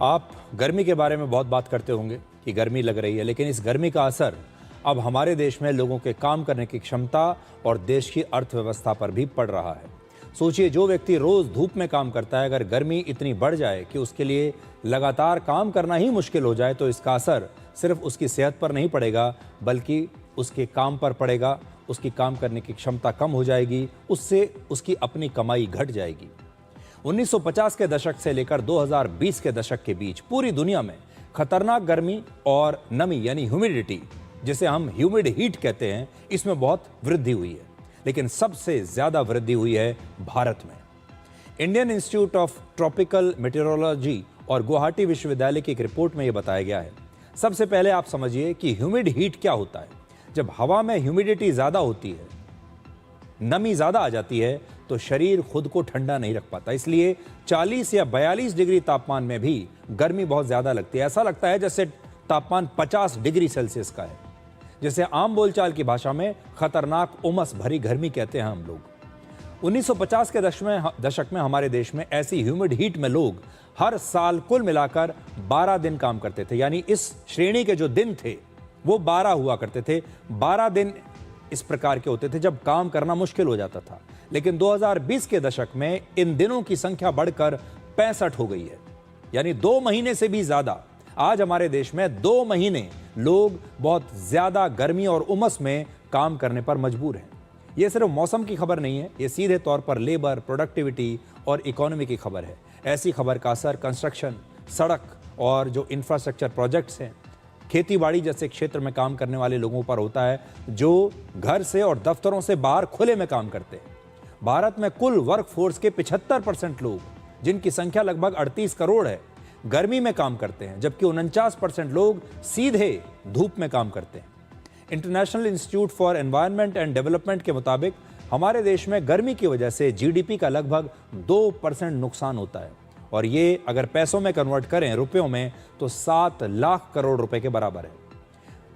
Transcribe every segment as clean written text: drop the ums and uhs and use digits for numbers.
आप गर्मी के बारे में बहुत बात करते होंगे कि गर्मी लग रही है, लेकिन इस गर्मी का असर अब हमारे देश में लोगों के काम करने की क्षमता और देश की अर्थव्यवस्था पर भी पड़ रहा है। सोचिए, जो व्यक्ति रोज धूप में काम करता है, अगर गर्मी इतनी बढ़ जाए कि उसके लिए लगातार काम करना ही मुश्किल हो जाए, तो इसका असर सिर्फ उसकी सेहत पर नहीं पड़ेगा, बल्कि उसके काम पर पड़ेगा। उसकी काम करने की क्षमता कम हो जाएगी, उससे उसकी अपनी कमाई घट जाएगी। 1950 के दशक से लेकर 2020 के दशक के बीच पूरी दुनिया में खतरनाक गर्मी और नमी यानी ह्यूमिडिटी, जिसे हम ह्यूमिड हीट कहते हैं, इसमें बहुत वृद्धि हुई है। लेकिन सबसे ज्यादा वृद्धि हुई है भारत में। Indian institute of tropical meteorology और गुवाहाटी विश्वविद्यालय की एक रिपोर्ट में यह बताया गया है। सबसे पहले आप समझिए कि ह्यूमिड हीट क्या होता है। जब हवा में ह्यूमिडिटी ज्यादा होती है, नमी ज्यादा आ जाती है, तो शरीर खुद को ठंडा नहीं रख पाता। इसलिए 40 या 42 डिग्री तापमान में भी गर्मी बहुत ज्यादा लगती है। ऐसा लगता है जैसे तापमान 50 डिग्री सेल्सियस का है, जिसे आम बोलचाल की भाषा में खतरनाक उमस भरी गर्मी कहते हैं हम लोग। 1950 के दशक में हमारे देश में ऐसी ह्यूमिड हीट में लोग हर साल कुल मिलाकर 12 दिन काम करते थे। यानी इस श्रेणी के जो दिन थे वो 12 हुआ करते थे। 12 दिन इस प्रकार के होते थे जब काम करना मुश्किल हो जाता था। लेकिन 2020 के दशक में इन दिनों की संख्या बढ़कर 65 हो गई है, यानी 2 महीने से भी ज्यादा। आज हमारे देश में 2 महीने लोग बहुत ज्यादा गर्मी और उमस में काम करने पर मजबूर हैं। यह सिर्फ मौसम की खबर नहीं है, यह सीधे तौर पर लेबर, प्रोडक्टिविटी और इकोनॉमी की खबर है। ऐसी खबर का असर कंस्ट्रक्शन, सड़क और जो इंफ्रास्ट्रक्चर प्रोजेक्ट्स हैं, खेती-बाड़ी जैसे क्षेत्र में काम करने वाले लोगों पर होता है, जो घर से और दफ्तरों से बाहर खुले में काम करते हैं। भारत में कुल वर्कफोर्स के 75% लोग, जिनकी संख्या लगभग 38 करोड़ है, गर्मी में काम करते हैं, जबकि 49% लोग सीधे धूप में काम करते हैं। International institute for environment and development के मुताबिक हमारे देश में गर्मी की वजह से जीडीपी का लगभग 2% नुकसान होता है, और ये अगर पैसों में कन्वर्ट करें रुपयों में, तो 7 लाख करोड़ रुपए के बराबर है।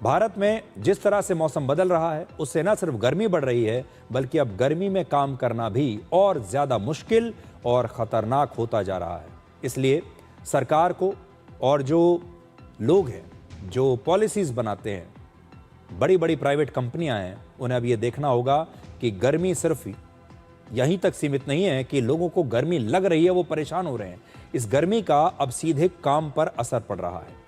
भारत में जिस तरह से मौसम बदल रहा है, उससे न सिर्फ गर्मी बढ़ रही है, बल्कि अब गर्मी में काम करना भी और ज्यादा मुश्किल और खतरनाक होता जा रहा है। इसलिए सरकार को और जो लोग हैं, जो पॉलिसीज बनाते हैं, बड़ी बड़ी प्राइवेट कंपनियां हैं, उन्हें अब ये देखना होगा कि गर्मी सिर्फ यहीं तक सीमित नहीं है कि लोगों को गर्मी लग रही है, वो परेशान हो रहे हैं। इस गर्मी का अब सीधे काम पर असर पड़ रहा है।